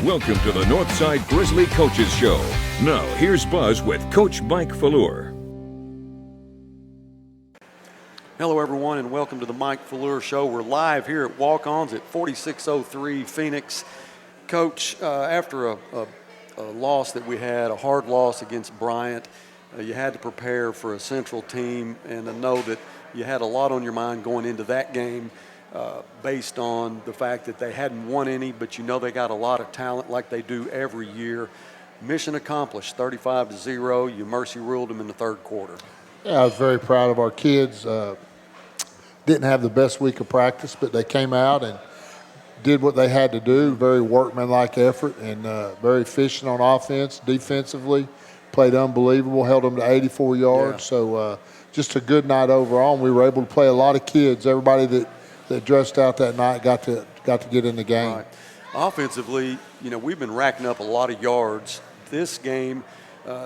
Welcome to the Northside Grizzly Coaches Show. Now, here's Buzz with Coach Mike Fallure. Hello, everyone, and welcome to the Mike Fallure Show. We're live here at Walk-Ons at 4603 Phoenix. Coach, after a loss that we had, a hard loss against Bryant, you had to prepare for a Central team, and I know that you had a lot on your mind going into that game based on the fact that they hadn't won any, but you know they got a lot of talent like they do every year. Mission accomplished, 35-0. You mercy ruled them in the third quarter. Yeah, I was very proud of our kids. Didn't have the best week of practice, but they came out and did what they had to do. Very workmanlike effort and very efficient on offense. Defensively, played unbelievable, held them to 84 yards. Yeah. So just a good night overall. And we were able to play a lot of kids. Everybody that dressed out that night got to get in the game. Right. Offensively, you know, we've been racking up a lot of yards. This game,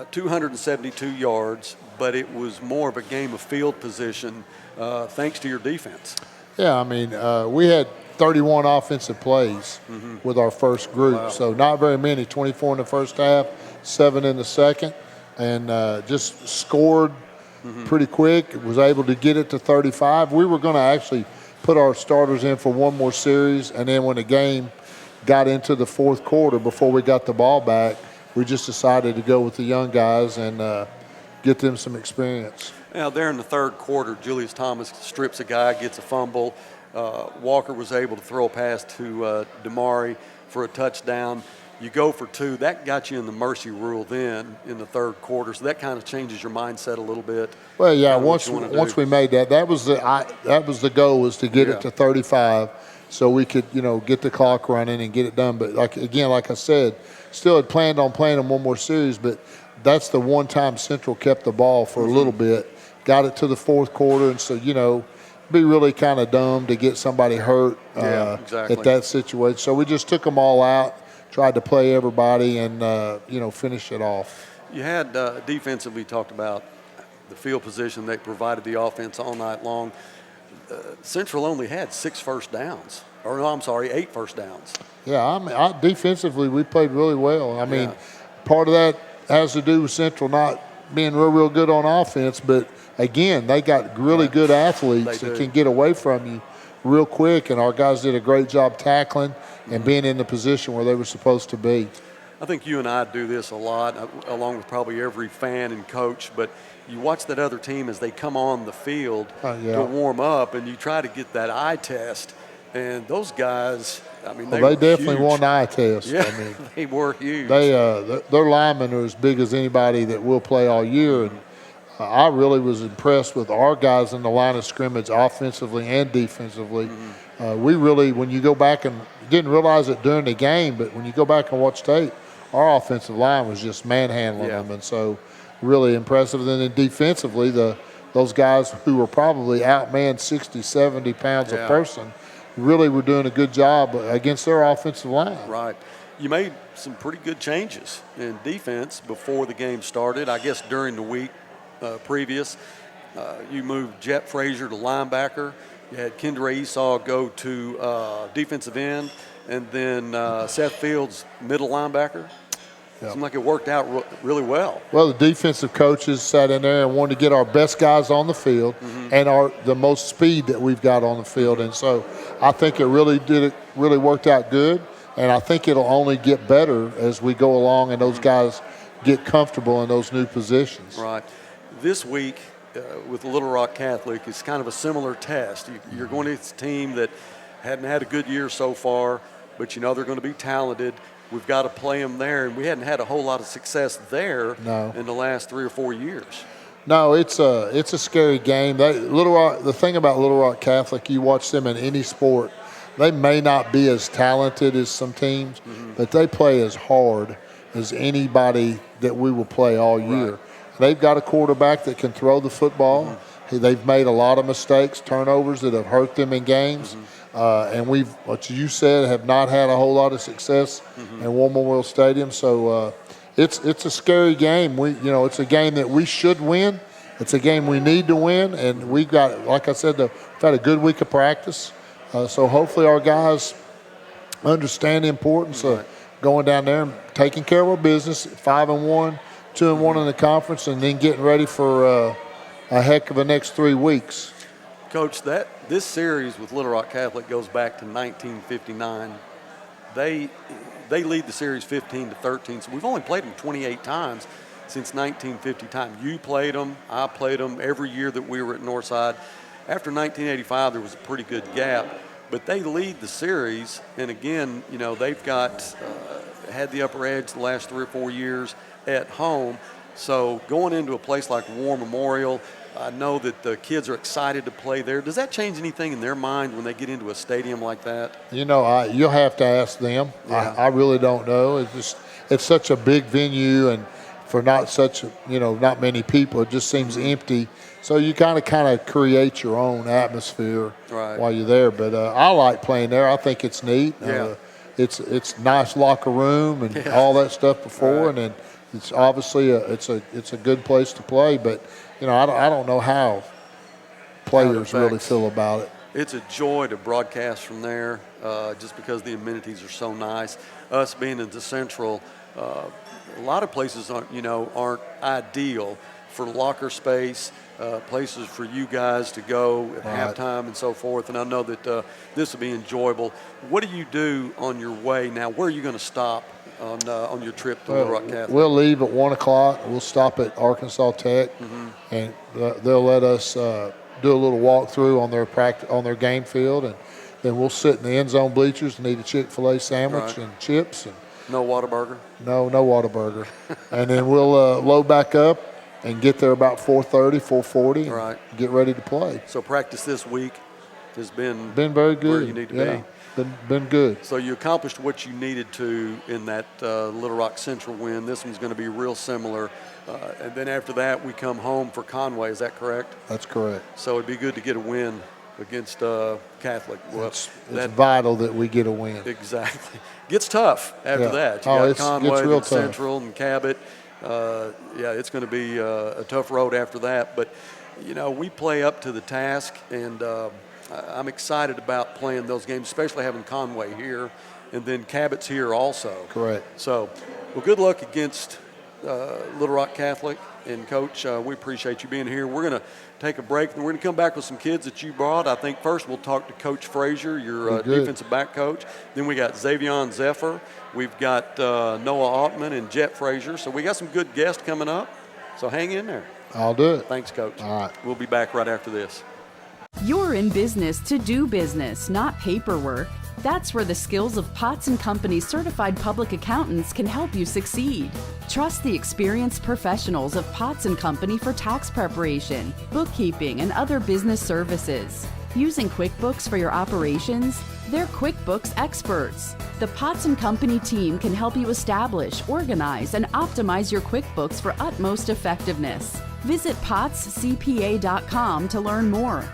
272 yards, but it was more of a game of field position thanks to your defense. Yeah, I mean, we had 31 offensive plays with our first group. Wow. So not very many, 24 in the first half, 7 in the second, and just scored pretty quick. Was able to get it to 35. We were going to actually put our starters in for one more series, and then when the game got into the fourth quarter, before we got the ball back, we just decided to go with the young guys and get them some experience. Now, there in the third quarter, Julius Thomas strips a guy, gets a fumble. Walker was able to throw a pass to Damari for a touchdown. You go for two. That got you in the mercy rule then in the third quarter, so that kind of changes your mindset a little bit. Well, yeah, once we made that was the goal, was to get it to 35 so we could, you know, get the clock running and get it done. But like I said, still had planned on playing them one more series, but that's the one time Central kept the ball for a little bit, got it to the fourth quarter, and so, you know, be really kind of dumb to get somebody hurt at that situation. So we just took them all out, tried to play everybody, and, you know, finish it off. You had defensively talked about the field position. They provided the offense all night long. Central only had 8 first downs. Yeah, I mean, defensively we played really well. I mean, part of that has to do with Central not being real good on offense, but again, they got really good athletes that can get away from you real quick, and our guys did a great job tackling and being in the position where they were supposed to be. I think you and I do this a lot, along with probably every fan and coach, but you watch that other team as they come on the field to warm up, and you try to get that eye test. And those guys, I mean, they definitely huge. won the eye test. Yeah, I mean, they were huge. Their linemen are as big as anybody that will play all year. And I really was impressed with our guys in the line of scrimmage, offensively and defensively. We really, when you go back and didn't realize it during the game, but when you go back and watch tape, our offensive line was just manhandling them, and so really impressive. And then defensively, those guys who were probably outmanned 60, 70 pounds a person really were doing a good job against their offensive line. Right. You made some pretty good changes in defense before the game started. I guess during the week previous, you moved Jett Frazier to linebacker. You had Kendra Esau go to defensive end, and then Seth Fields, middle linebacker. Yep. Seemed like it worked out really well. Well, the defensive coaches sat in there and wanted to get our best guys on the field and the most speed that we've got on the field. And so I think it really worked out good, and I think it'll only get better as we go along and those guys get comfortable in those new positions. Right. This week with Little Rock Catholic, it's kind of a similar test. You're going to this team that hadn't had a good year so far, but you know they're going to be talented. We've got to play them there, and we hadn't had a whole lot of success there in the last 3 or 4 years. No, it's a scary game. The thing about Little Rock Catholic, you watch them in any sport, they may not be as talented as some teams, but they play as hard as anybody that we will play all year. Right. They've got a quarterback that can throw the football. They've made a lot of mistakes, turnovers that have hurt them in games. And we've, what you said, have not had a whole lot of success in War Memorial Stadium. So it's a scary game. It's a game that we should win. It's a game we need to win. And we've got, like I said, we've had a good week of practice. So hopefully our guys understand the importance of going down there and taking care of our business, 5-1, 2-1 in the conference, and then getting ready for a heck of the next 3 weeks. Coach, this series with Little Rock Catholic goes back to 1959. They lead the series 15-13, so we've only played them 28 times since 1950 time. You played them, I played them every year that we were at Northside. After 1985, there was a pretty good gap, but they lead the series, and again, you know, they've got had the upper edge the last 3 or 4 years at home. So going into a place like War Memorial, I know that the kids are excited to play there. Does that change anything in their mind when they get into a stadium like that? You know, you'll have to ask them. Yeah. I really don't know. It's such a big venue, and for not many people, it just seems empty. So you kind of create your own atmosphere while you're there. But I like playing there. I think it's neat. Yeah. It's nice locker room and all that stuff before, and then it's obviously it's a good place to play. But you know, I don't know how players really feel about it. It's a joy to broadcast from there, just because the amenities are so nice. Us being in the Central, a lot of places aren't ideal for locker space, places for you guys to go at halftime and so forth. And I know that this will be enjoyable. What do you do on your way now? Where are you going to stop on your trip to Little Rock Catholic? We'll leave at 1 o'clock. We'll stop at Arkansas Tech, and they'll let us do a little walkthrough on their game field, and then we'll sit in the end zone bleachers and eat a Chick-fil-A sandwich and chips. And no Whataburger? No Whataburger. And then we'll load back up and get there about 4:30, 4:40, and get ready to play. So practice this week has been very good. Where you need to be. Been good. So you accomplished what you needed to in that Little Rock Central win. This one's going to be real similar. And then after that, we come home for Conway. Is that correct? That's correct. So it'd be good to get a win against Catholic. Well, it's vital that we get a win. Exactly. Gets tough after that. You got Conway, then Central, and Cabot. It's going to be a tough road after that. But, you know, we play up to the task, and I'm excited about playing those games, especially having Conway here, and then Cabot's here also. Correct. So, well, good luck against Little Rock Catholic. And, Coach, we appreciate you being here. We're going to take a break, and we're going to come back with some kids that you brought. I think first we'll talk to Coach Frazier, your defensive back coach. Then we got Xavion Zephyr. We've got Noah Altman and Jett Frazier. So we got some good guests coming up. So hang in there. I'll do it. Thanks, Coach. All right. We'll be back right after this. You're in business to do business, not paperwork. That's where the skills of Potts & Company certified public accountants can help you succeed. Trust the experienced professionals of Potts & Company for tax preparation, bookkeeping, and other business services. Using QuickBooks for your operations? They're QuickBooks experts. The Potts & Company team can help you establish, organize, and optimize your QuickBooks for utmost effectiveness. Visit pottscpa.com to learn more.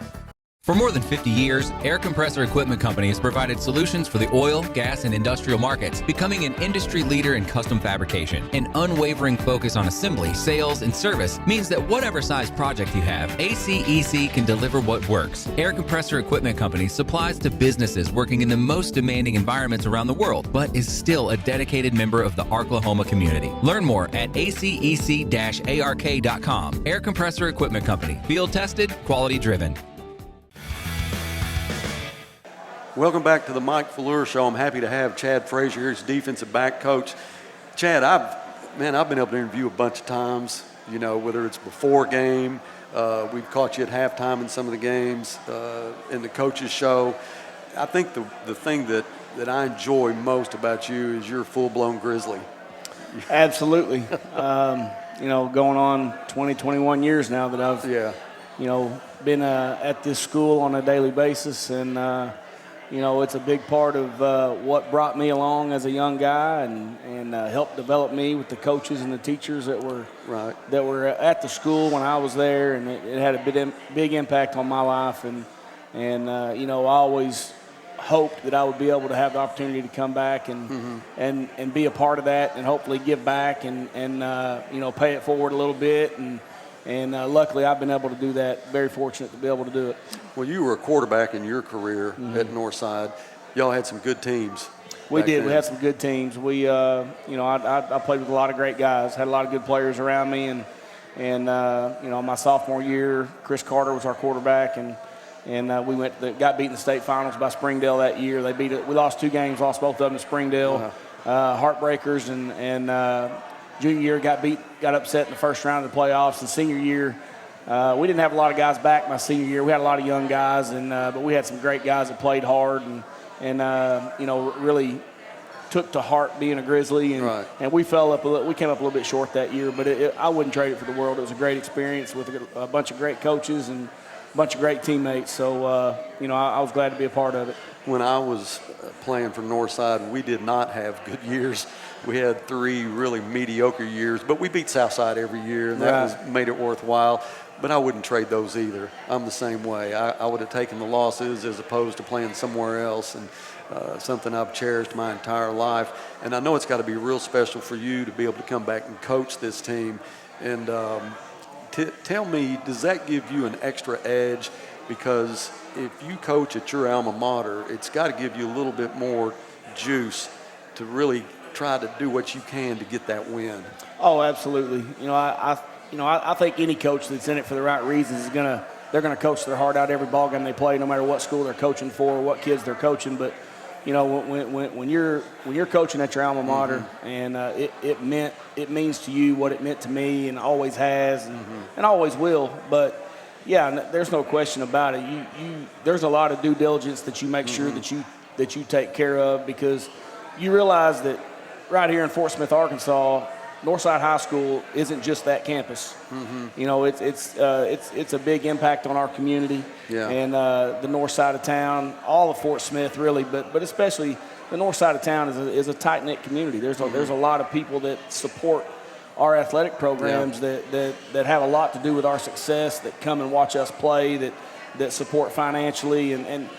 For more than 50 years, Air Compressor Equipment Company has provided solutions for the oil, gas, and industrial markets, becoming an industry leader in custom fabrication. An unwavering focus on assembly, sales, and service means that whatever size project you have, ACEC can deliver what works. Air Compressor Equipment Company supplies to businesses working in the most demanding environments around the world, but is still a dedicated member of the Arklahoma community. Learn more at acec-ark.com. Air Compressor Equipment Company. Field tested, quality driven. Welcome back to the Mike Fleur Show. I'm happy to have Chad Frazier here, his defensive back coach. Chad, I've been able to interview a bunch of times, you know, whether it's before game, we've caught you at halftime in some of the games, in the coaches show. I think the thing that I enjoy most about you is you're a full-blown Grizzly. Absolutely. You know, going on 21 years now that I've, you know, been at this school on a daily basis, and you know, it's a big part of what brought me along as a young guy and helped develop me with the coaches and the teachers that were at the school when I was there, and it had a big impact on my life. And you know, I always hoped that I would be able to have the opportunity to come back and be a part of that, and hopefully give back and you know, pay it forward a little bit. And luckily, I've been able to do that. Very fortunate to be able to do it. Well, you were a quarterback in your career at Northside. Y'all had some good teams. We did. then. We had some good teams. I played with a lot of great guys. Had a lot of good players around me, and my sophomore year, Chris Carter was our quarterback, and we got beat in the state finals by Springdale that year. We lost 2 games, lost both of them to Springdale, heartbreakers, and junior year got upset in the first round of the playoffs. And senior year, we didn't have a lot of guys back my senior year. We had a lot of young guys, but we had some great guys that played hard and really took to heart being a Grizzly, and we came up a little bit short that year, but I wouldn't trade it for the world. It was a great experience with a bunch of great coaches and a bunch of great teammates. So I was glad to be a part of it. When I was playing for Northside, we did not have good years. We had 3 really mediocre years, but we beat Southside every year, and that made it worthwhile. But I wouldn't trade those either. I'm the same way. I would have taken the losses as opposed to playing somewhere else, and something I've cherished my entire life. And I know it's got to be real special for you to be able to come back and coach this team. And tell me, does that give you an extra edge? Because if you coach at your alma mater, it's got to give you a little bit more juice to really try to do what you can to get that win. Oh, absolutely. I think any coach that's in it for the right reasons they're gonna coach their heart out every ball game they play, no matter what school they're coaching for or what kids they're coaching. But when you're coaching at your alma mater, and it means to you what it meant to me, and always has, and always will. But yeah, there's no question about it. There's a lot of due diligence that you make sure that you take care of, because you realize that right here in Fort Smith, Arkansas, Northside High School isn't just that campus. It's a big impact on our community, and the north side of town, all of Fort Smith really, but especially the north side of town is a tight-knit community. There's a lot of people that support our athletic programs that have a lot to do with our success, that come and watch us play, that support financially, and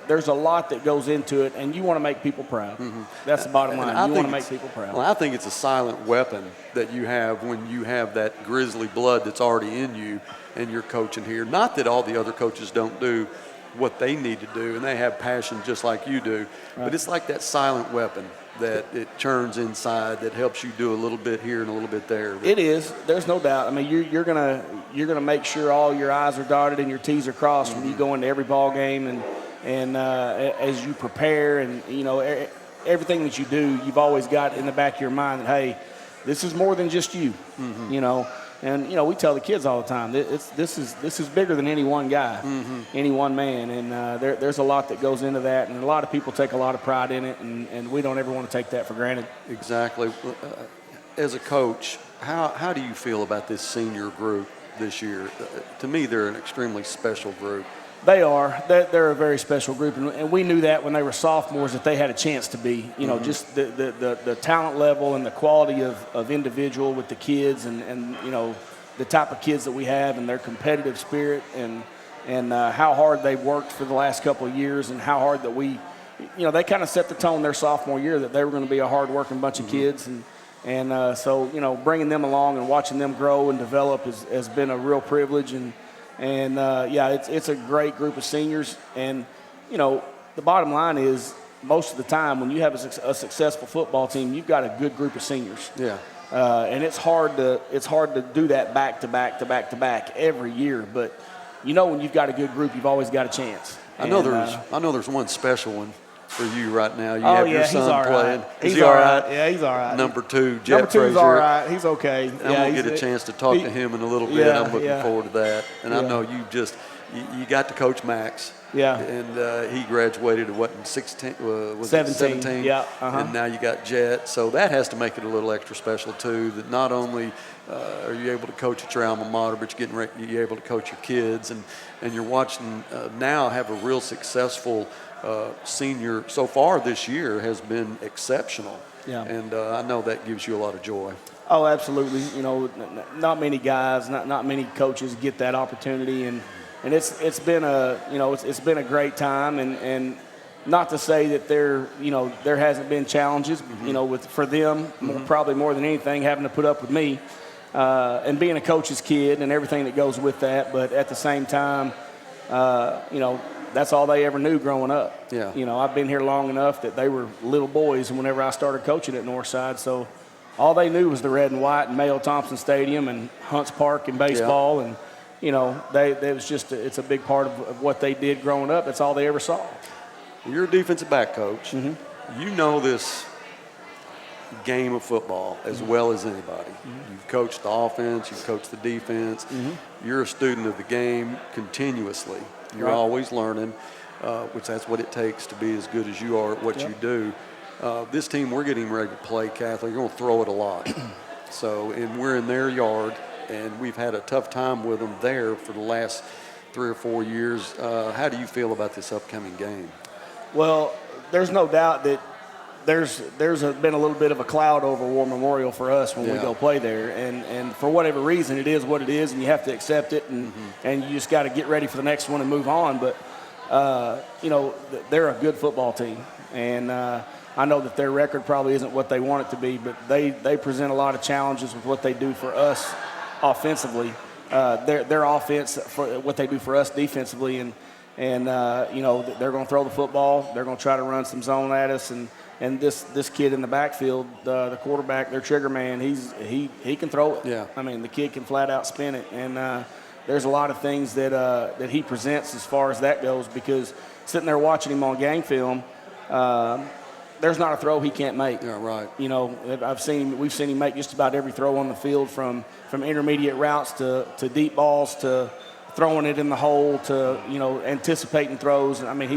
there's a lot that goes into it, and you want to make people proud. That's the bottom line. You want to make people proud. Well, I think it's a silent weapon that you have when you have that Grizzly blood that's already in you and you're coaching here. Not that all the other coaches don't do what they need to do, and they have passion just like you do, but it's like that silent weapon that it churns inside that helps you do a little bit here and a little bit there. It is. There's no doubt. I mean, you're gonna make sure all your I's are dotted and your T's are crossed when you go into every ball game, and as you prepare, and everything that you do, you've always got in the back of your mind that, hey, this is more than just you. And we tell the kids all the time, this is bigger than any one guy, any one man, and there's a lot that goes into that, and a lot of people take a lot of pride in it, and we don't ever want to take that for granted. Exactly. As a coach, how do you feel about this senior group this year? To me, they're an extremely special group. They are. They're a very special group, and we knew that when they were sophomores that they had a chance to be. Just the talent level and the quality of individual with the kids, and the type of kids that we have, and their competitive spirit, and how hard they've worked for the last couple of years, and how hard that they kind of set the tone their sophomore year that they were going to be a hard-working bunch of kids, and so bringing them along and watching them grow and develop has been a real privilege, and it's a great group of seniors. And, the bottom line is most of the time when you have a successful football team, you've got a good group of seniors. Yeah. And it's hard to do that back to back to back to back every year. But, when you've got a good group, you've always got a chance. I know there's one special one for you right now. You have your son playing. Right. Is he all right? Yeah, he's all right. Number 2, Jett Frazier. Number 2's all right. He's okay. I'm going to get a chance to talk to him in a little bit. I'm looking forward to that. And I know you got to coach Max. Yeah. And he graduated at in 17? Yeah. And now you got Jett. So that has to make it a little extra special too, that not only are you able to coach at your alma mater, but you're able to coach your kids. And you're watching now have a real successful senior so far this year has been exceptional. Yeah. And I know that gives you a lot of joy. Oh, absolutely. Not many guys, not many coaches get that opportunity, and it's been a great time, and not to say that there hasn't been challenges, for them, probably more than anything, having to put up with me, and being a coach's kid and everything that goes with that. But at the same time, that's all they ever knew growing up. Yeah. You know, I've been here long enough that they were little boys whenever I started coaching at Northside. So all they knew was the red and white and Mayo Thompson Stadium and Hunts Park and baseball. And, you know, it's a big part of what they did growing up. That's all they ever saw. You're a defensive back coach. Mm-hmm. You know this game of football as well as anybody. You've coached the offense, you've coached the defense. You're a student of the game continuously. You're always learning, which that's what it takes to be as good as you are at what you do. This team we're getting ready to play, Catholic, you're going to throw it a lot. And we're in their yard, and we've had a tough time with them there for the last 3 or 4 years. How do you feel about this upcoming game? Well, there's no doubt that there's been a little bit of a cloud over War Memorial for us when we go play there, and for whatever reason, it is what it is, and you have to accept it, and you just got to get ready for the next one and move on. But you know, they're a good football team, and I know that their record probably isn't what they want it to be, but they present a lot of challenges with what they do for us offensively. Their offense for what they do for us defensively, and you know, they're going to throw the football, they're going to try to run some zone at us, and this kid in the backfield, the quarterback, their trigger man, he can throw it. Yeah. I mean, the kid can flat out spin it, and there's a lot of things that he presents as far as that goes, because sitting there watching him on game film, there's not a throw he can't make. Yeah, right. You know, we've seen him make just about every throw on the field, from intermediate routes to deep balls to throwing it in the hole to, you know, anticipating throws. And I mean,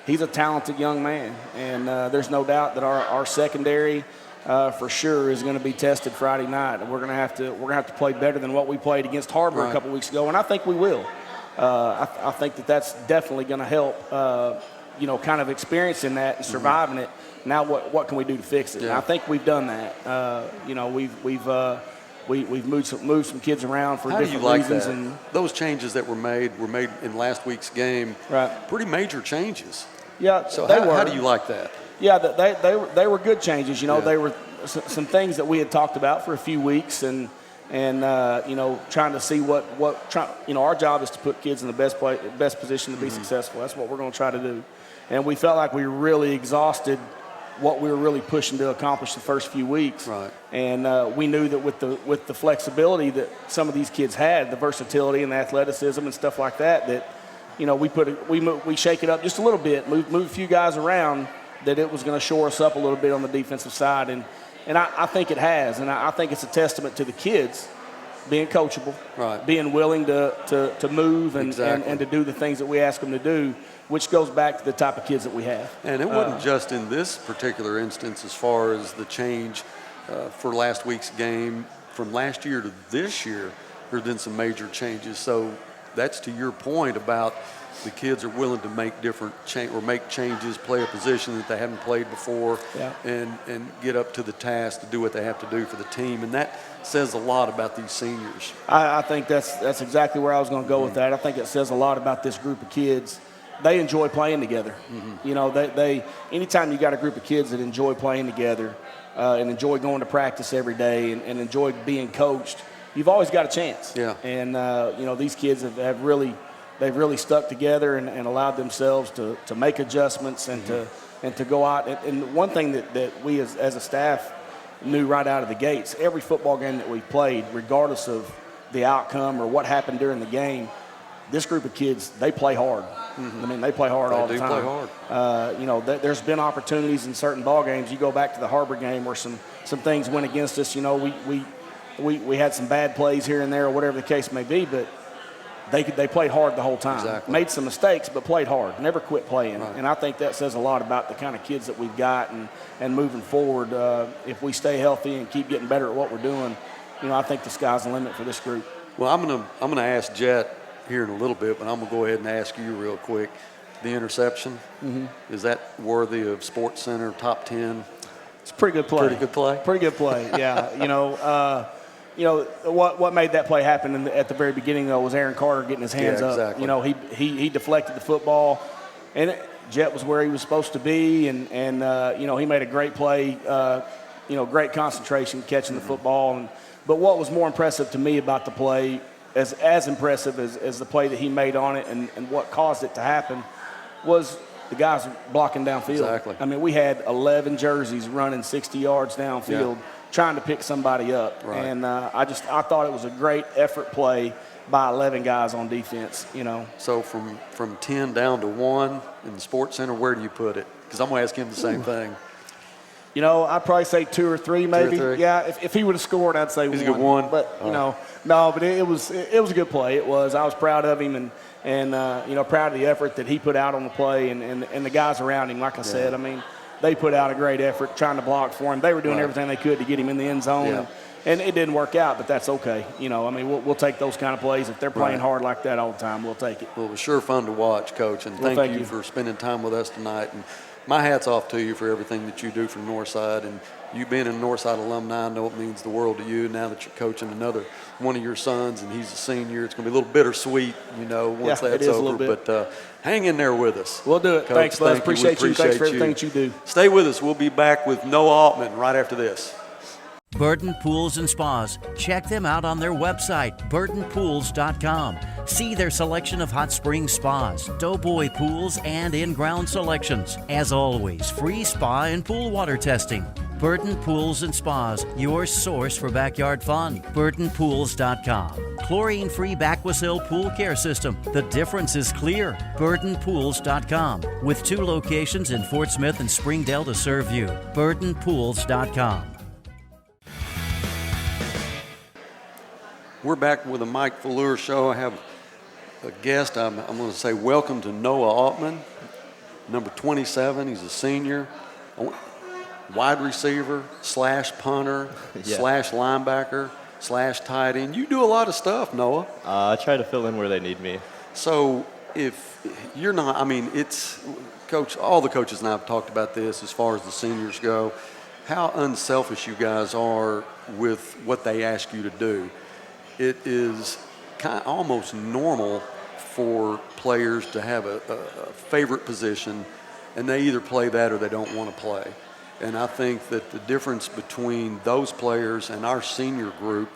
he's a talented young man, and there's no doubt that our secondary for sure is going to be tested Friday night, and we're going to have to play better than what we played against Harbor a couple weeks ago, and I think we will. I think that's definitely going to help. You know, kind of experiencing that and surviving it. Now, what can we do to fix it? Yeah. And I think we've done that. You know, we've moved some kids around for different reasons. How do you like that? And those changes that were made in last week's game. Right. Pretty major changes. Yeah. So how do you like that? Yeah, they were good changes. You know, they were some things that we had talked about for a few weeks, and you know, trying to see you know, our job is to put kids in the best position to be successful. That's what we're going to try to do. And we felt like we really exhausted what we were really pushing to accomplish the first few weeks. Right. And we knew that with the flexibility that some of these kids had, the versatility and the athleticism and stuff like that, you know, we shake it up just a little bit, move a few guys around, that it was going to shore us up a little bit on the defensive side. And I think it has. And I think it's a testament to the kids being coachable, right, being willing to move and to do the things that we ask them to do, which goes back to the type of kids that we have. And it wasn't just in this particular instance as far as the change for last week's game. From last year to this year, there have been some major changes. So that's to your point about the kids are willing to make changes, play a position that they haven't played before, and get up to the task to do what they have to do for the team. And that says a lot about these seniors. I think that's exactly where I was going to go with that. I think it says a lot about this group of kids. They enjoy playing together. You know, they anytime you got a group of kids that enjoy playing together and enjoy going to practice every day and enjoy being coached, you've always got a chance. Yeah. And you know, these kids have really stuck together and allowed themselves to make adjustments and to go out. And one thing that we as a staff knew right out of the gates, every football game that we played, regardless of the outcome or what happened during the game, this group of kids, they play hard. I mean, they play hard all the time. They do play hard. You know, there's been opportunities in certain ball games. You go back to the Harbor game where some things went against us. You know, we had some bad plays here and there or whatever the case may be, but they played hard the whole time. Exactly. Made some mistakes, but played hard. Never quit playing. Right. And I think that says a lot about the kind of kids that we've got and moving forward. If we stay healthy and keep getting better at what we're doing, you know, I think the sky's the limit for this group. Well, I'm gonna ask Jett here in a little bit, but I'm gonna go ahead and ask you real quick. The interception, is that worthy of Sports Center top 10? It's a pretty good play. Pretty good play? Pretty good play, yeah. You know, what made that play happen at the very beginning, though, was Aaron Carter getting his hands up. Exactly. You know, he deflected the football, and Jett was where he was supposed to be, and you know, he made a great play, you know, great concentration catching the football. But what was more impressive to me about the play, as impressive as the play that he made on it and what caused it to happen, was the guys blocking downfield. Exactly. I mean, we had 11 jerseys running 60 yards downfield trying to pick somebody up. Right. And I thought it was a great effort play by 11 guys on defense, you know. So from 10 down to 1 in the Sports Center, where do you put it? Because I'm going to ask him the same thing. You know, I'd probably say 2 or 3 maybe. 2 or 3? Yeah, if he would have scored, I'd say He's 1. a good 1? But, you know, no, but it was a good play. It was. I was proud of him and you know, proud of the effort that he put out on the play and the guys around him. Like I said, I mean, they put out a great effort trying to block for him. They were doing everything they could to get him in the end zone. Yeah. And it didn't work out, but that's okay. You know, I mean, we'll take those kind of plays. If they're playing hard like that all the time, we'll take it. Well, it was sure fun to watch, Coach, and thank you for spending time with us tonight. And my hat's off to you for everything that you do for Northside. And you being a Northside alumni, I know it means the world to you. Now that you're coaching another one of your sons and he's a senior, it's going to be a little bittersweet, you know, once that's over. But hang in there with us. We'll do it. Coach, Thanks, Buzz. Appreciate you. Thanks for you. everything that you do. Stay with us. We'll be back with Noah Altman right after this. Burton Pools and Spas. Check them out on their website, burtonpools.com. See their selection of hot spring spas, doughboy pools, and in-ground selections. As always, free spa and pool water testing. Burton Pools and Spas, your source for backyard fun. burtonpools.com. Chlorine-free Backwasil pool care system. The difference is clear. burtonpools.com. With 2 locations in Fort Smith and Springdale to serve you. burtonpools.com. We're back with the Mike Fuller Show. I have a guest. I'm going to say welcome to Noah Altman, number 27. He's a senior, wide receiver / punter / linebacker / tight end. You do a lot of stuff, Noah. I try to fill in where they need me. So if you're not, I mean, it's, Coach, all the coaches and I have talked about this as far as the seniors go, how unselfish you guys are with what they ask you to do. It is kind of almost normal for players to have a favorite position, and they either play that or they don't want to play. And I think that the difference between those players and our senior group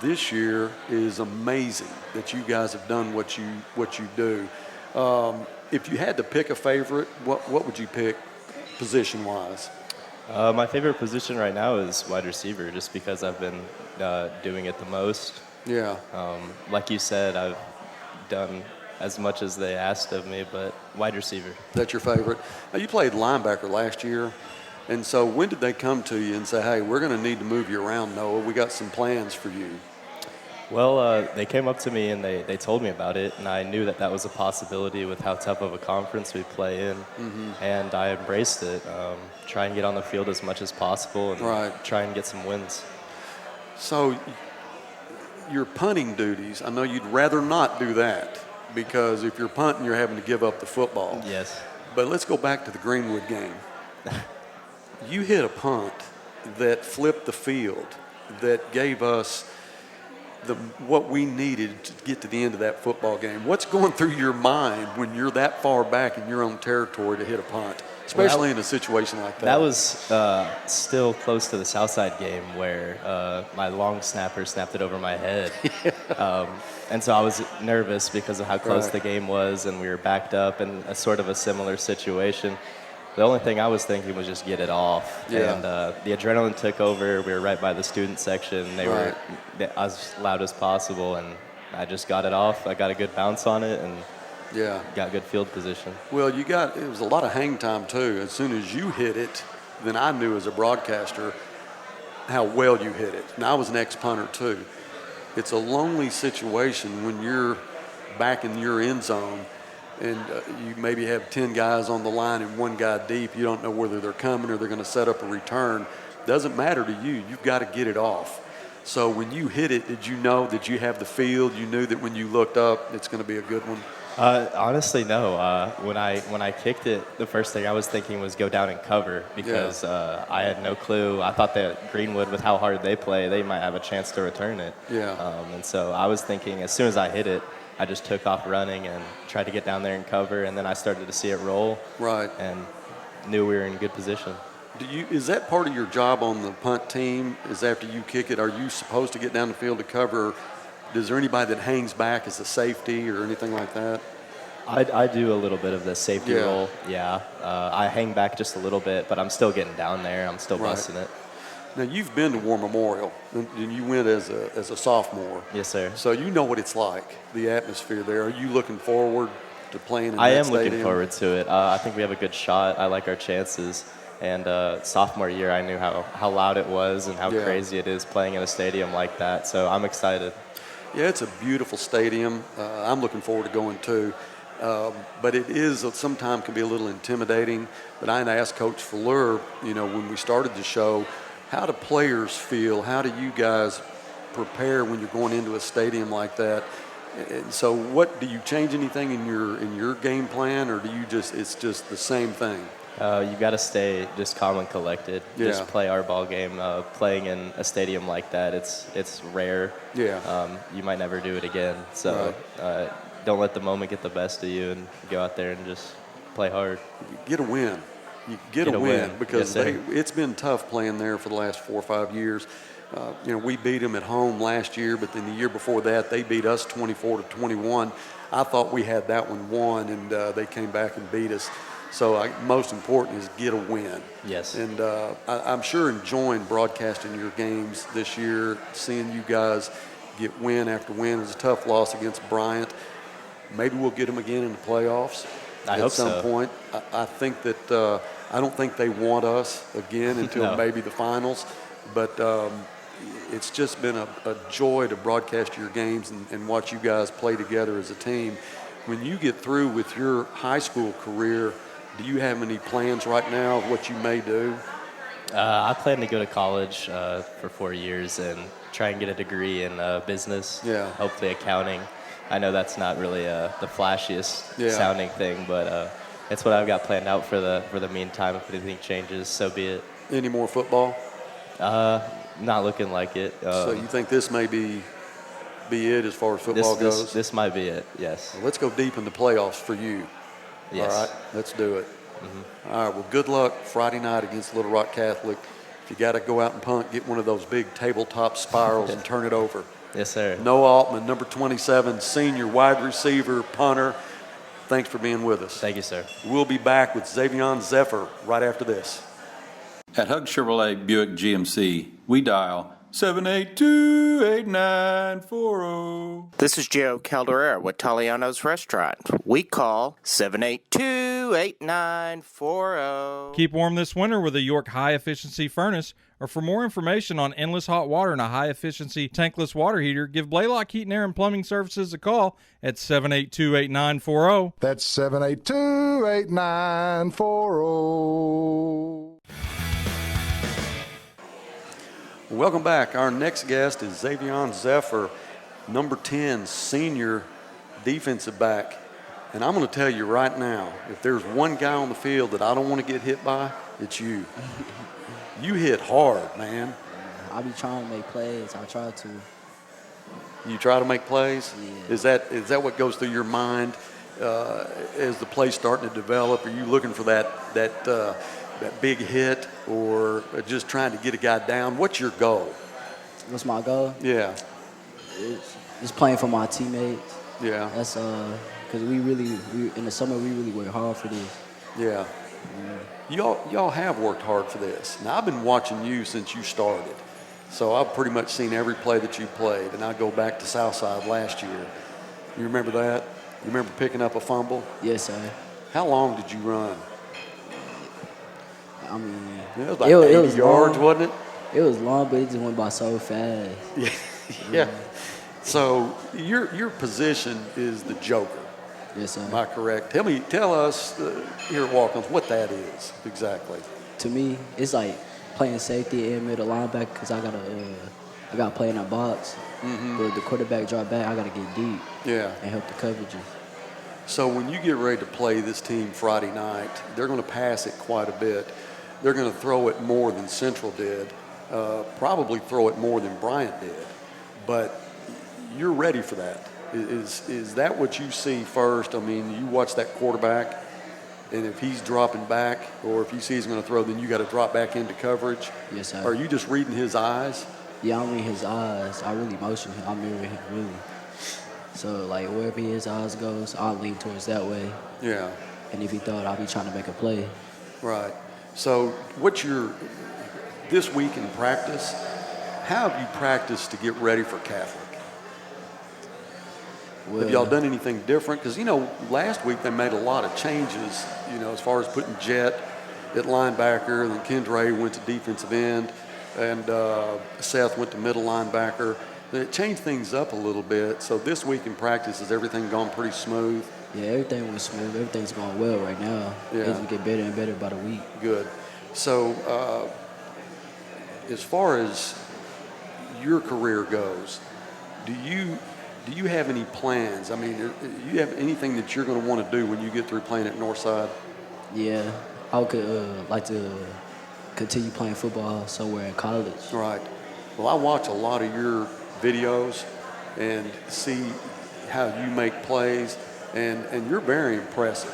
this year is amazing that you guys have done what you do. If you had to pick a favorite, what would you pick position-wise? My favorite position right now is wide receiver, just because I've been doing it the most. Yeah. Like you said, I've done as much as they asked of me, but wide receiver. That's your favorite. Now, you played linebacker last year, and so when did they come to you and say, hey, we're going to need to move you around, Noah? We got some plans for you. Well, they came up to me and they told me about it, and I knew that was a possibility with how tough of a conference we play in, and I embraced it. Try and get on the field as much as possible and try and get some wins. So your punting duties, I know you'd rather not do that because if you're punting, you're having to give up the football. Yes. But let's go back to the Greenwood game. You hit a punt that flipped the field, that gave us what we needed to get to the end of that football game. What's going through your mind when you're that far back in your own territory to hit a punt, especially in a situation like that? That was still close to the Southside game where my long snapper snapped it over my head. And so I was nervous because of how close the game was, and we were backed up in a sort of a similar situation. The only thing I was thinking was just get it off. Yeah. And the adrenaline took over. We were right by the student section. They were as loud as possible, and I just got it off. I got a good bounce on it and got good field position. Well, it was a lot of hang time, too. As soon as you hit it, then I knew as a broadcaster how well you hit it. And I was an ex-punter, too. It's a lonely situation when you're back in your end zone and you maybe have 10 guys on the line and 1 guy deep. You don't know whether they're coming or they're going to set up a return. Doesn't matter to you. You've got to get it off. So when you hit it, did you know that you have the field? You knew that when you looked up, it's going to be a good one? Honestly, no. When I kicked it, the first thing I was thinking was go down and cover because I had no clue. I thought that Greenwood, with how hard they play, they might have a chance to return it. Yeah. And so I was thinking as soon as I hit it, I just took off running and tried to get down there and cover, and then I started to see it roll. Right. And knew we were in good position. Is that part of your job on the punt team? Is after you kick it, are you supposed to get down the field to cover? Is there anybody that hangs back as a safety or anything like that? I do a little bit of the safety Yeah. role. Yeah. I hang back just a little bit, but I'm still getting down there. I'm still Right. busting it. Now, you've been to War Memorial, and you went as a sophomore. Yes, sir. So you know what it's like, the atmosphere there. Are you looking forward to playing in I that am stadium? looking forward to it. I think we have a good shot. I like our chances. And sophomore year, I knew how loud it was and how Yeah. crazy it is playing in a stadium like that. So I'm excited. Yeah, it's a beautiful stadium. I'm looking forward to going too. But it is sometimes can be a little intimidating. But I asked Coach Fleur, when we started the show, how do players feel? How do you guys prepare when you're going into a stadium like that? And so, what do you change anything in your game plan, or do you it's just the same thing? You got to stay just calm and collected. Yeah. Just play our ball game. Playing in a stadium like that, it's rare. Yeah. You might never do it again. So don't let the moment get the best of you, and go out there and just play hard. Get a win. You get a win because Yes, sir. it's been tough playing there for the last 4 or 5 years. We beat them at home last year, but then the year before that, they beat us 24-21. I thought we had that one won, and they came back and beat us. So most important is get a win. Yes. And I'm sure enjoying broadcasting your games this year, seeing you guys get win after win. It was a tough loss against Bryant. Maybe we'll get them again in the playoffs at some point. I think that I don't think they want us again until maybe the finals. But it's just been a joy to broadcast your games and watch you guys play together as a team. When you get through with your high school career, do you have any plans right now of what you may do? I plan to go to college for 4 years and try and get a degree in business. Yeah. Hopefully accounting. I know that's not really the flashiest sounding thing, but it's what I've got planned out for the meantime. If anything changes, so be it. Any more football? Not looking like it. So you think this may be it as far as football goes? This might be it, yes. Well, let's go deep in the playoffs for you. Yes. All right, let's do it. All right, well, good luck Friday night against Little Rock Catholic. If you got to go out and punt, get one of those big tabletop spirals and turn it over. Yes, sir. Noah Altman, number 27, senior wide receiver, punter. Thanks for being with us. Thank you, sir. We'll be back with Xavion Zephyr right after this. At Hug Chevrolet Buick GMC, we dial 782-8940. This is Joe Calderera with Taliano's Restaurant. We call 782-8940. Keep warm this winter with a York high-efficiency furnace. Or for more information on endless hot water and a high-efficiency tankless water heater, give Blaylock Heating, Air, and Plumbing Services a call at 782-8940. That's 782-8940. Welcome back. Our next guest is Xavion Zephyr, number 10, senior defensive back. And I'm going to tell you right now, if there's one guy on the field that I don't want to get hit by, it's you. You hit hard, man. I be trying to make plays. I try to. You try to make plays? Yeah. Is that what goes through your mind as the play's starting to develop? Are you looking for that big hit, or just trying to get a guy down? What's your goal? What's my goal? Yeah. It's just playing for my teammates. Yeah. That's because we in the summer we really work hard for this. Yeah. Y'all have worked hard for this. Now, I've been watching you since you started, so I've pretty much seen every play that you played, and I go back to Southside last year. You remember that? You remember picking up a fumble? Yes, sir. How long did you run? I mean, It was like 80 yards, long. wasn't it? It was long, but it just went by so fast. Yeah. So your position is the joker. Yes, sir. Am I correct? Tell us here at Walk-Ons what that is exactly. To me, it's like playing safety and middle linebacker because I gotta play in that box. The quarterback drop back, I gotta get deep. Yeah. And help the coverages. So when you get ready to play this team Friday night, they're going to pass it quite a bit. They're going to throw it more than Central did, probably throw it more than Bryant did. But you're ready for that. Is that what you see first? I mean, you watch that quarterback, and if he's dropping back, or if you see he's going to throw, then you got to drop back into coverage. Yes, sir. Are you just reading his eyes? Yeah, I'm reading his eyes. I really motion him. I'm mirroring him, really. So, like, wherever his eyes goes, I'll lean towards that way. Yeah. And if he throw it, I'll be trying to make a play. Right. So this week in practice, how have you practiced to get ready for Catholic? Well, have y'all done anything different? Because, last week they made a lot of changes, as far as putting Jett at linebacker, and then Kendre went to defensive end, and Seth went to middle linebacker. It changed things up a little bit. So this week in practice, has everything gone pretty smooth? Yeah, everything went smooth. Everything's going well right now. Yeah. It's get better and better by the week. Good. So as far as your career goes, do you have any plans? I mean, do you have anything that you're going to want to do when you get through playing at Northside? Yeah, I would like to continue playing football somewhere in college. Right. Well, I watch a lot of your videos and see how you make plays, and you're very impressive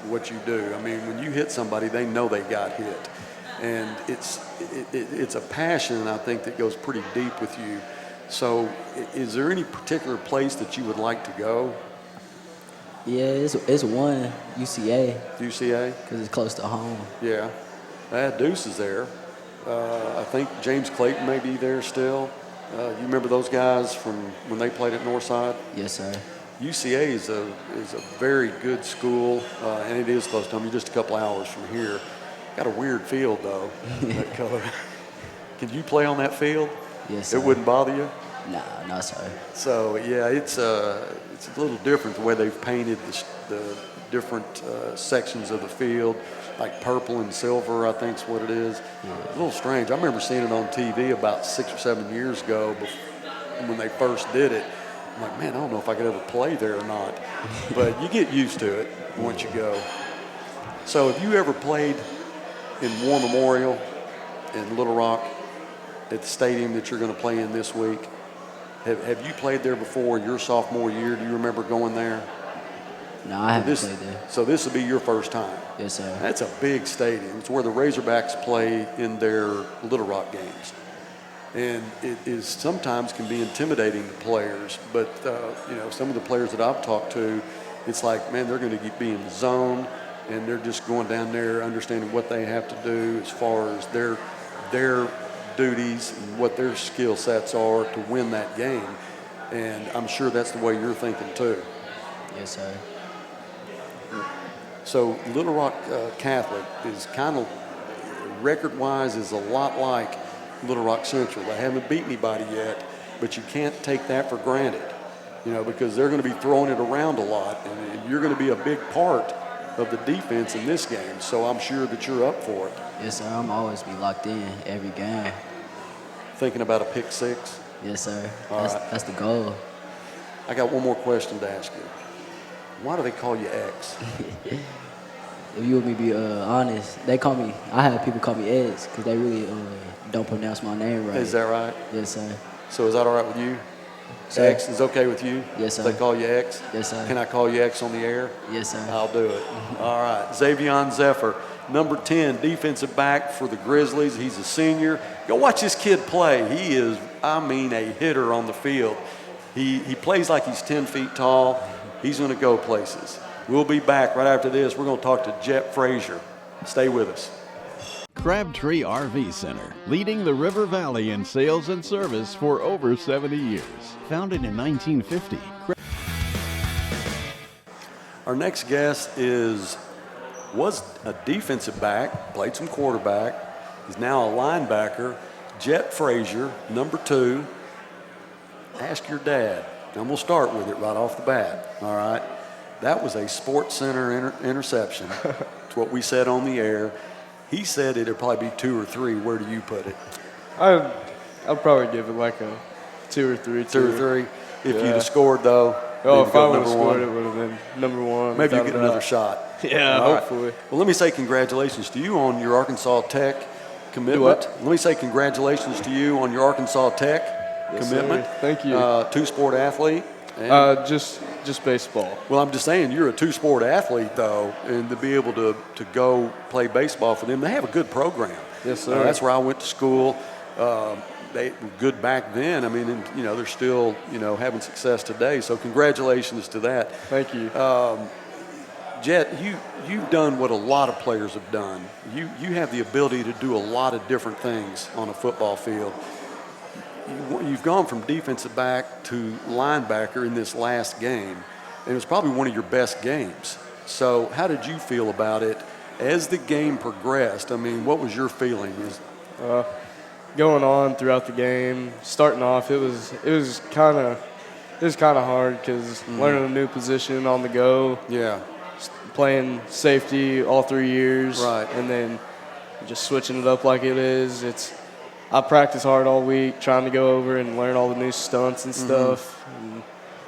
what you do. I mean, when you hit somebody, they know they got hit. And it's a passion, I think, that goes pretty deep with you. So is there any particular place that you would like to go? Yeah, it's one, UCA. UCA? Because it's close to home. Yeah. Deuce is there. I think James Clayton may be there still. You remember those guys from when they played at Northside? Yes, sir. UCA is a very good school, and it is close to home. You're just a couple hours from here. Got a weird field, though, that color. Can you play on that field? Yes, sir. It wouldn't bother you? Nah, sir. So, yeah, it's a little different the way they've painted the different sections of the field, like purple and silver, I think is what it is. Yeah. A little strange. I remember seeing it on TV about 6 or 7 years ago when they first did it. I'm like, man, I don't know if I could ever play there or not. But you get used to it once you go. So have you ever played in War Memorial in Little Rock at the stadium that you're going to play in this week? Have you played there before your sophomore year? Do you remember going there? No, I haven't played there. So this will be your first time? Yes, sir. That's a big stadium. It's where the Razorbacks play in their Little Rock games. And it is sometimes can be intimidating to players, but some of the players that I've talked to, it's like, man, they're going to be in the zone, and they're just going down there understanding what they have to do as far as their duties and what their skill sets are to win that game. And I'm sure that's the way you're thinking too. Yes, sir. So Little Rock Catholic is kind of, record-wise, is a lot like Little Rock Central. They haven't beat anybody yet, but you can't take that for granted, because they're going to be throwing it around a lot, and you're going to be a big part of the defense in this game. So I'm sure that you're up for it. Yes, sir. I'm always be locked in every game. Thinking about a pick six? Yes, sir. All That's the goal. I got one more question to ask you. Why do they call you X? If you want me to be honest, I have people call me X because they really don't pronounce my name right. Is that right? Yes, sir. So is that all right with you? Sir. X is okay with you? Yes, sir. They call you X? Yes, sir. Can I call you X on the air? Yes, sir. I'll do it. All right. Xavion Zephyr, number 10, defensive back for the Grizzlies. He's a senior. Go watch this kid play. He is, a hitter on the field. He plays like he's 10 feet tall. He's going to go places. We'll be back right after this. We're going to talk to Jett Frazier. Stay with us. Crabtree RV Center, leading the River Valley in sales and service for over 70 years. Founded in 1950. Our next guest was a defensive back, played some quarterback. He's now a linebacker. Jett Frazier, number 2. Ask your dad. And we'll start with it right off the bat, all right? That was a Sports Center interception. It's what we said on the air. He said it'd probably be 2 or 3. Where do you put it? I'd probably give it like a 2 or 3. 2 or 3. If you'd have scored, though. Oh, if I would have scored, it would have been number 1. Maybe you get another shot. Yeah, hopefully. Right. Well, let me say congratulations to you on your Arkansas Tech commitment. What? Let me say congratulations to you on your Arkansas Tech commitment. Sir. Thank you. 2-sport athlete. Just baseball. Well, I'm just saying you're a 2-sport athlete, though, and to be able to go play baseball for them, they have a good program. Yes, sir. That's where I went to school. they were good back then. I mean, and, you know, they're still, you know, having success today. So congratulations to that. Thank you. Jett, you've done what a lot of players have done. You have the ability to do a lot of different things on a football field. You've gone from defensive back to linebacker in this last game, and it was probably one of your best games. So how did you feel about it as the game progressed? I mean, what was your feeling? Going on throughout the game, starting off, it was kind of hard because learning a new position on the go. Yeah. Playing safety all 3 years. Right. And then just switching it up like it is. I practiced hard all week trying to go over and learn all the new stunts and stuff and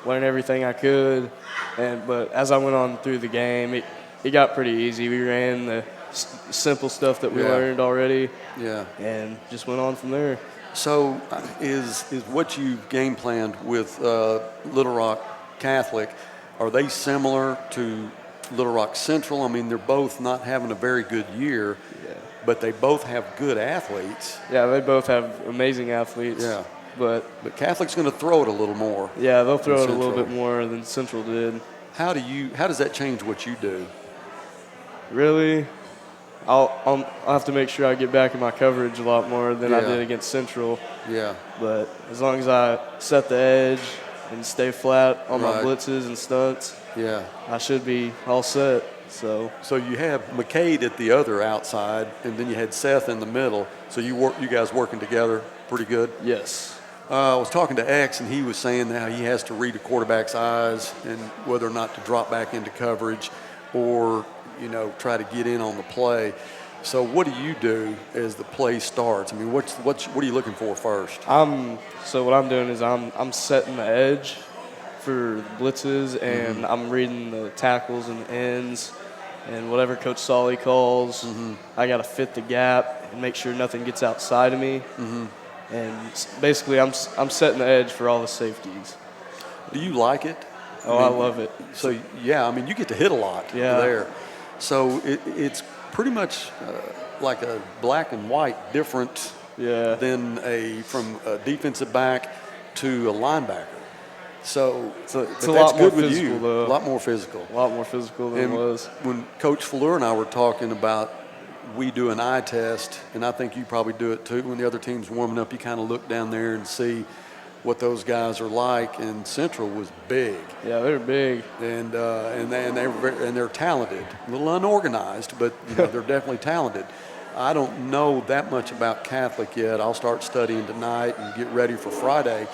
learn everything I could. But as I went on through the game, it got pretty easy. We ran the simple stuff that we learned already. Yeah. And just went on from there. So is what you game planned with Little Rock Catholic, are they similar to Little Rock Central? I mean, they're both not having a very good year, but they both have good athletes. Yeah, they both have amazing athletes. Yeah. But Catholic's going to throw it a little more. Yeah, they'll throw it a little bit more than Central did. How does that change what you do? Really, I'll have to make sure I get back in my coverage a lot more than I did against Central. Yeah. But as long as I set the edge and stay flat on my blitzes and stunts, I should be all set. So you have McCade at the other outside, and then you had Seth in the middle. So you guys working together pretty good? Yes. I was talking to X, and he was saying how he has to read a quarterback's eyes and whether or not to drop back into coverage or, you know, try to get in on the play. So what do you do as the play starts? I mean, what are you looking for first? So what I'm doing is I'm setting the edge for blitzes, and I'm reading the tackles and ends and whatever Coach Solly calls. I got to fit the gap and make sure nothing gets outside of me. And basically, I'm setting the edge for all the safeties. Do you like it? Oh, I love it. So, yeah, I mean, you get to hit a lot there. So it's pretty much like a black and white different than from a defensive back to a linebacker. So it's a that's lot more good with physical, you. though. A lot more physical. A lot more physical than it was. When Coach Fleur and I were talking about, we do an eye test, and I think you probably do it too. When the other team's warming up, you kind of look down there and see what those guys are like. And Central was big. Yeah, they're big, and they're talented. A little unorganized, but you know, they're definitely talented. I don't know that much about Catholic yet. I'll start studying tonight and get ready for Friday.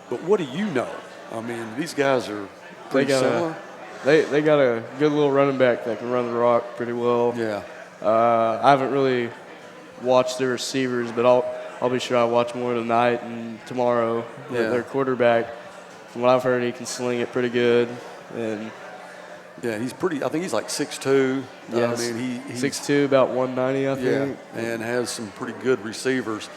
But what do you know? I mean, these guys are pretty similar. They got a good little running back that can run the rock pretty well. Yeah. I haven't really watched their receivers, but I'll be sure I watch more tonight and tomorrow. Yeah. Their quarterback, from what I've heard, he can sling it pretty good. And yeah, he's pretty. I think he's like 6'2". Yes. I mean, he's 6'2", about 190, I think. Yeah, and has some pretty good receivers.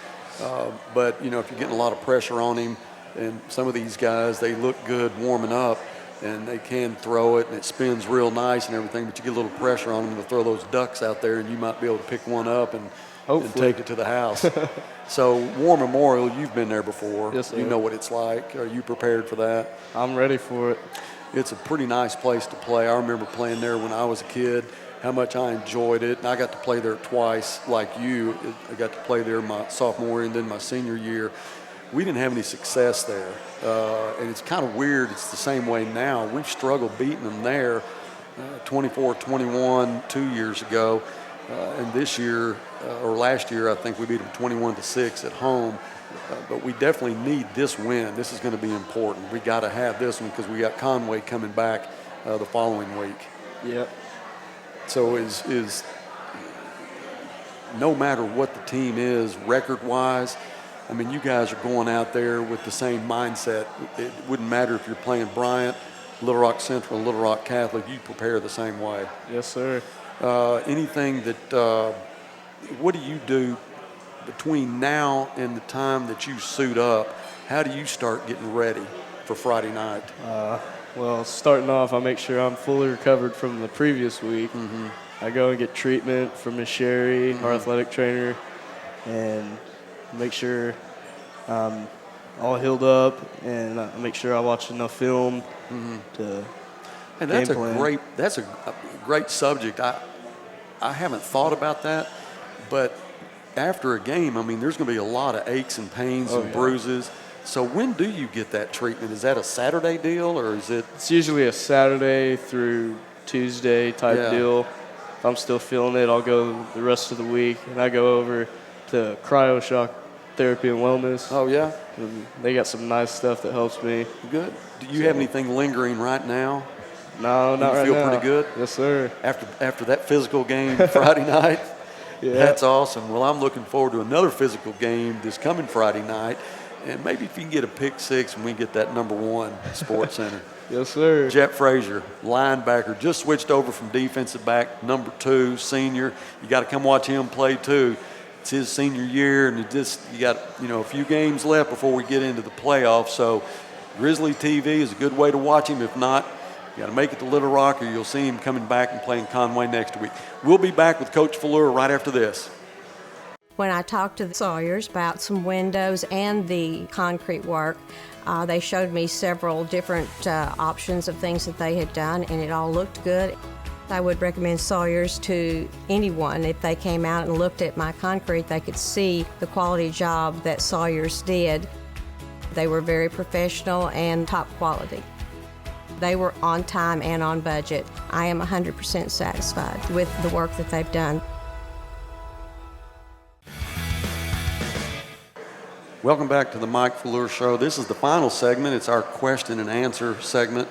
But you know, if you're getting a lot of pressure on him, and some of these guys, they look good warming up, and they can throw it, and it spins real nice and everything, but you get a little pressure on them to throw those ducks out there, and you might be able to pick one up and take it to the house. So War Memorial, you've been there before. Yes, sir. You know what it's like. Are you prepared for that? I'm ready for it. It's a pretty nice place to play. I remember playing there when I was a kid, how much I enjoyed it. And I got to play there twice like you. I got to play there my sophomore and then my senior year. We didn't have any success there. And it's kind of weird. It's the same way now. We've struggled beating them there 24-21 2 years ago. And this year, or last year, I think we beat them 21-6 at home. But we definitely need this win. This is going to be important. We got to have this one because we got Conway coming back the following week. Yep. So is no matter what the team is record-wise, I mean, you guys are going out there with the same mindset. It wouldn't matter if you're playing Bryant, Little Rock Central, Little Rock Catholic. You prepare the same way. Yes, sir. Anything that what do you do between now and the time that you suit up? How do you start getting ready for Friday night? Well, starting off, I make sure I'm fully recovered from the previous week. I go and get treatment from Miss Sherry, our athletic trainer, and make sure all healed up, and I make sure I watch enough film to And that's game plan. That's a great subject. I haven't thought about that, but after a game, I mean, there's going to be a lot of aches and pains and bruises. So when do you get that treatment? Is that a Saturday deal, or is it? It's usually a Saturday through Tuesday type deal. If I'm still feeling it, I'll go the rest of the week, and I go over to CryoShock Therapy and Wellness. Oh, yeah? And they got some nice stuff that helps me. Good. Do you have anything lingering right now? No, not right now. You feel pretty good? Yes, sir. After that physical game Friday night? Yeah. That's awesome. Well, I'm looking forward to another physical game this coming Friday night. And maybe if you can get a pick six and we get that number one Sports Center. Yes, sir. Jett Frazier, linebacker, just switched over from defensive back, number 2, senior. You got to come watch him play too. It's his senior year, and you got a few games left before we get into the playoffs. So Grizzly TV is a good way to watch him. If not, you got to make it to Little Rock, or you'll see him coming back and playing Conway next week. We'll be back with Coach Fleur right after this. When I talked to the Sawyers about some windows and the concrete work, they showed me several different options of things that they had done, and it all looked good. I would recommend Sawyers to anyone. If they came out and looked at my concrete, they could see the quality job that Sawyers did. They were very professional and top quality. They were on time and on budget. I am 100% satisfied with the work that they've done. Welcome back to the Mike Fleur Show. This is the final segment. It's our question and answer segment.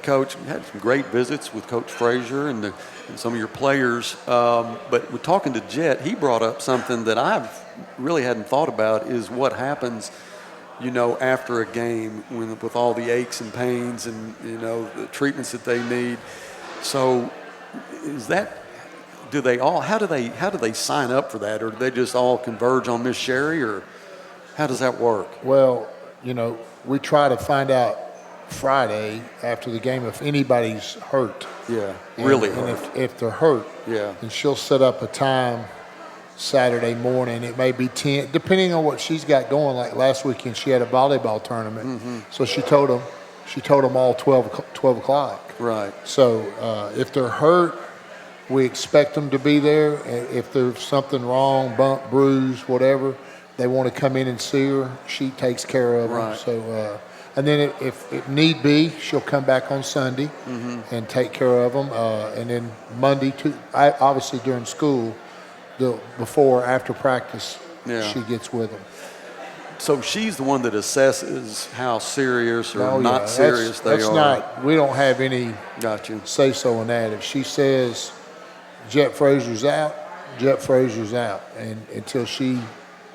Coach, we had some great visits with Coach Frazier and some of your players. But we're talking to Jett. He brought up something that I really hadn't thought about, is what happens, after a game with all the aches and pains and, the treatments that they need. So how do they sign up for that? Or do they just all converge on Miss Sherry, or how does that work? Well, we try to find out Friday after the game if anybody's hurt. Yeah, really and hurt. If they're hurt, then she'll set up a time Saturday morning. It may be 10, depending on what she's got going. Like last weekend, she had a volleyball tournament, so she told them all 12 o'clock. Right. So if they're hurt, we expect them to be there. If there's something wrong, bump, bruise, whatever, they want to come in and see her, she takes care of them. So, and then if need be, she'll come back on Sunday and take care of them. And then Monday, obviously during school, before, after practice, she gets with them. So she's the one that assesses how serious or not serious they are. We don't have any say-so in that. If she says Jett Frazier's out, Jett Frazier's out, and until she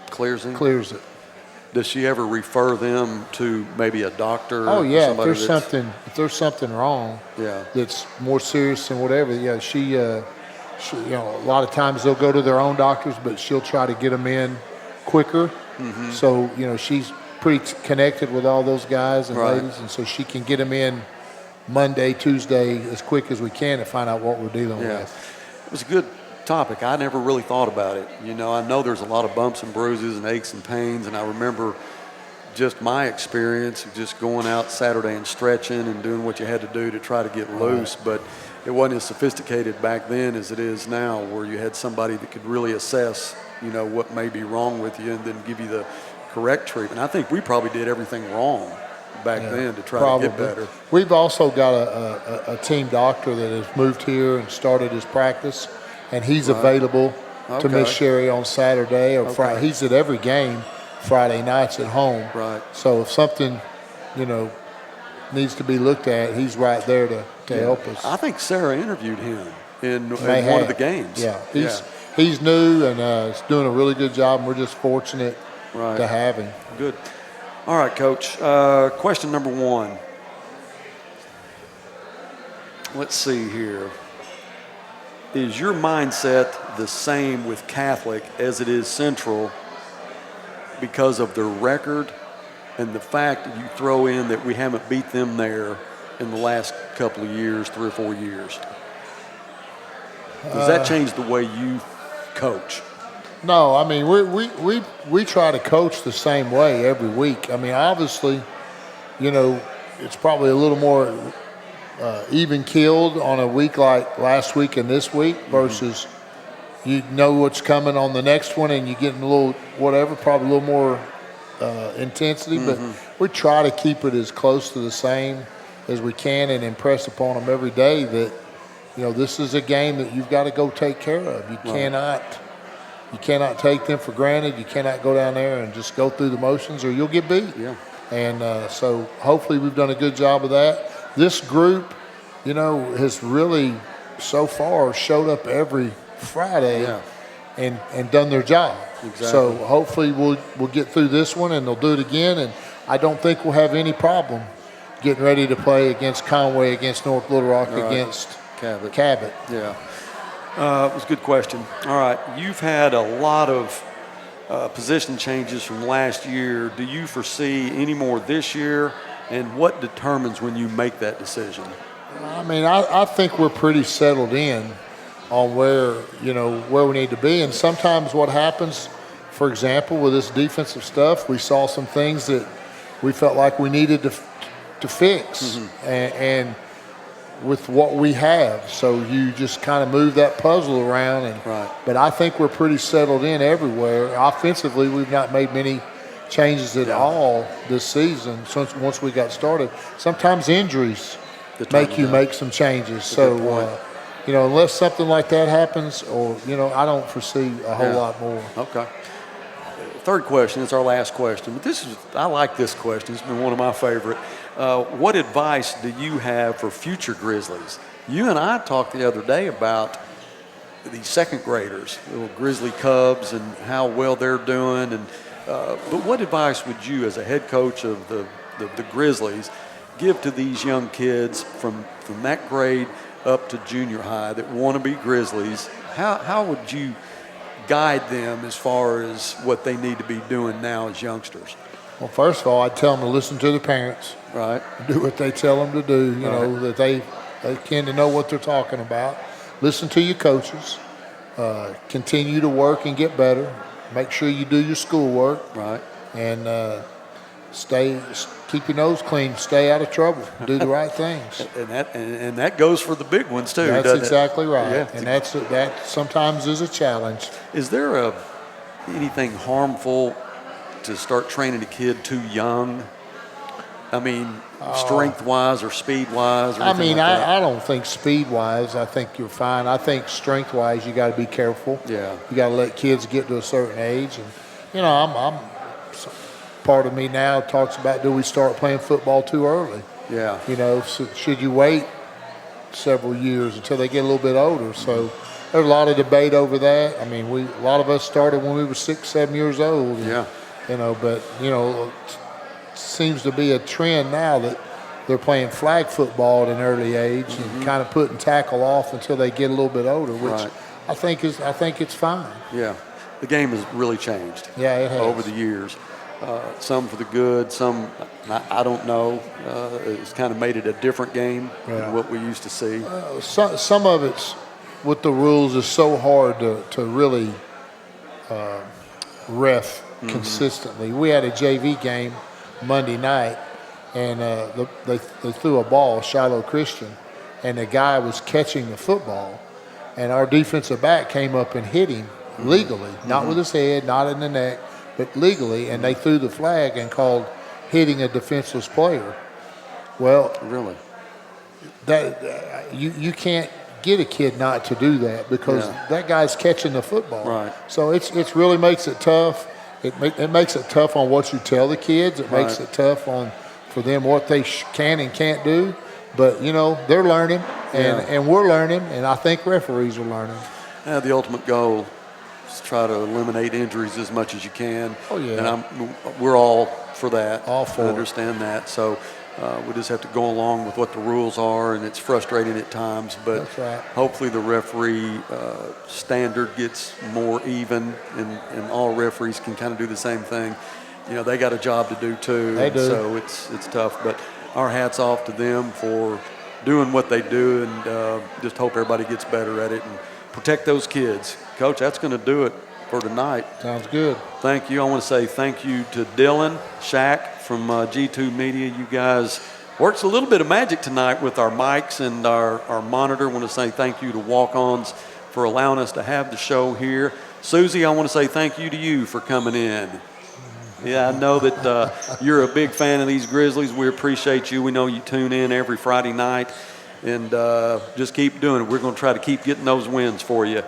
clears it. Does she ever refer them to maybe a doctor? Oh yeah, if there's something wrong, that's more serious than whatever. She a lot of times they'll go to their own doctors, but she'll try to get them in quicker. So she's pretty connected with all those guys and ladies, and so she can get them in Monday, Tuesday as quick as we can to find out what we're dealing with. It was a good topic. I never really thought about it. I know there's a lot of bumps and bruises and aches and pains, and I remember just my experience of just going out Saturday and stretching and doing what you had to do to try to get loose, but it wasn't as sophisticated back then as it is now, where you had somebody that could really assess, what may be wrong with you and then give you the correct treatment. I think we probably did everything wrong back then to try to get better. We've also got a team doctor that has moved here and started his practice, and he's available to Miss Sherry on Saturday or Friday. He's at every game Friday nights at home. Right. So if something, needs to be looked at, he's right there to help us. I think Sarah interviewed him in one of the games. Yeah. He's new and is doing a really good job, and we're just fortunate to have him. Good. All right, Coach. Question number 1. Let's see here. Is your mindset the same with Catholic as it is Central because of their record and the fact that you throw in that we haven't beat them there in the last couple of years, 3 or 4 years? Does that change the way you coach? No, I mean we try to coach the same way every week. I mean, obviously, you know, it's probably a little more even keeled on a week like last week and this week versus you know what's coming on the next one and you're getting a little whatever, probably a little more intensity. But we try to keep it as close to the same as we can and impress upon them every day that, you know, this is a game that you've got to go take care of. You cannot take them for granted. You cannot go down there and just go through the motions or you'll get beat. Yeah. And so hopefully we've done a good job of that. This group, you know, has really so far showed up every Friday and done their job. Exactly. So hopefully we'll get through this one and they'll do it again. And I don't think we'll have any problem getting ready to play against Conway, against North Little Rock, against Cabot. Yeah. It was a good question. All right. You've had a lot of position changes from last year. Do you foresee any more this year? And what determines when you make that decision? I mean, I think we're pretty settled in on where we need to be. And sometimes what happens, for example, with this defensive stuff, we saw some things that we felt like we needed to fix. And with what we have. So you just kind of move that puzzle around. But I think we're pretty settled in everywhere. Offensively, we've not made many changes at all this season once we got started. Sometimes injuries make you make some changes. So, you know, unless something like that happens or, you know, I don't foresee a whole lot more. Okay. Third question is our last question. But I like this question. It's been one of my favorite. What advice do you have for future Grizzlies? You and I talked the other day about the second graders, little Grizzly Cubs, and how well they're doing. And but what advice would you, as a head coach of the Grizzlies, give to these young kids from that grade up to junior high that want to be Grizzlies? How would you guide them as far as what they need to be doing now as youngsters? Well, first of all, I'd tell them to listen to their parents. Right. Do what they tell them to do, you know, that they tend to know what they're talking about. Listen to your coaches. Continue to work and get better. Make sure you do your schoolwork. Right. And keep your nose clean. Stay out of trouble. Do the right things. And that goes for the big ones too. That's doesn't exactly it? right. Yeah. And that sometimes is a challenge. Is there anything harmful to start training a kid too young? I mean, strength-wise or speed-wise? Or I mean, like I don't think speed-wise. I think you're fine. I think strength-wise, you got to be careful. Yeah. You got to let kids get to a certain age, and you know, I'm part of me now talks about, do we start playing football too early? Yeah. You know, should you wait several years until they get a little bit older? So there's a lot of debate over that. I mean, a lot of us started when we were 6, 7 years old. Yeah. You know, but you know, seems to be a trend now that they're playing flag football at an early age and kind of putting tackle off until they get a little bit older, which I think it's fine. Yeah, the game has really changed. Yeah, it has over the years. Some for the good, some I don't know. It's kind of made it a different game than what we used to see. Some of it's with the rules is so hard to really ref consistently. We had a JV game Monday night, and they threw a ball, Shiloh Christian, and the guy was catching the football, and our defensive back came up and hit him legally, not with his head, not in the neck, but legally, and they threw the flag and called hitting a defenseless player. Well, really, that you can't get a kid not to do that because that guy's catching the football. Right. So it's really makes it tough. It makes it tough on what you tell the kids. It makes it tough for them what they can and can't do. But, you know, they're learning, and we're learning, and I think referees are learning. The ultimate goal is to try to eliminate injuries as much as you can. Oh, yeah. And we're all for that. All for I it. understand that. So we just have to go along with what the rules are, and it's frustrating at times. But That's right. hopefully the referee standard gets more even, and all referees can kind of do the same thing. You know, they got a job to do too. They do. So it's tough. But our hats off to them for doing what they do, and just hope everybody gets better at it and protect those kids. Coach, that's going to do it for tonight. Sounds good. Thank you. I want to say thank you to Dylan, Shaq from G2 Media. You guys worked a little bit of magic tonight with our mics and our monitor. I want to say thank you to Walk-Ons for allowing us to have the show here. Susie, I want to say thank you to you for coming in. Yeah, I know that you're a big fan of these Grizzlies. We appreciate you. We know you tune in every Friday night, and just keep doing it. We're going to try to keep getting those wins for you.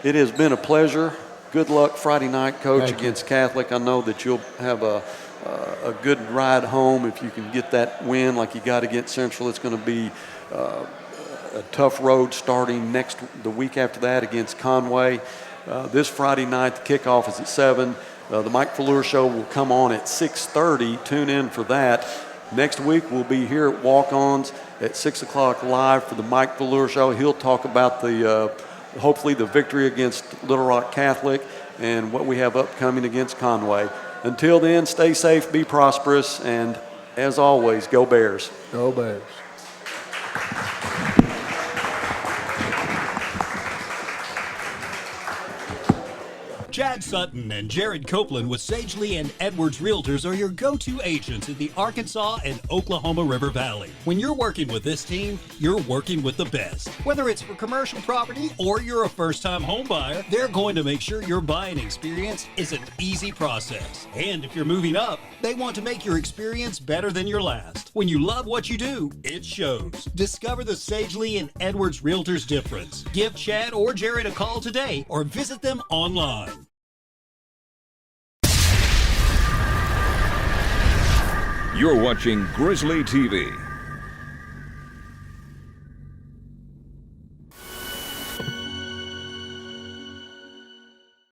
It has been a pleasure. Good luck Friday night, Coach, against Catholic. I know that you'll have a good ride home if you can get that win like you got against Central. It's going to be a tough road starting the week after that against Conway. This Friday night, the kickoff is at 7. The Mike Fleur Show will come on at 6:30. Tune in for that. Next week, we'll be here at Walk-Ons at 6 o'clock live for the Mike Fleur Show. He'll talk about hopefully the victory against Little Rock Catholic and what we have upcoming against Conway. Until then, stay safe, be prosperous, and as always, go Bears. Go Bears. Chad Sutton and Jared Copeland with Sagely and Edwards Realtors are your go-to agents in the Arkansas and Oklahoma River Valley. When you're working with this team, you're working with the best. Whether it's for commercial property or you're a first-time home buyer, they're going to make sure your buying experience is an easy process. And if you're moving up, they want to make your experience better than your last. When you love what you do, it shows. Discover the Sagely and Edwards Realtors difference. Give Chad or Jared a call today or visit them online. You're watching Grizzly TV.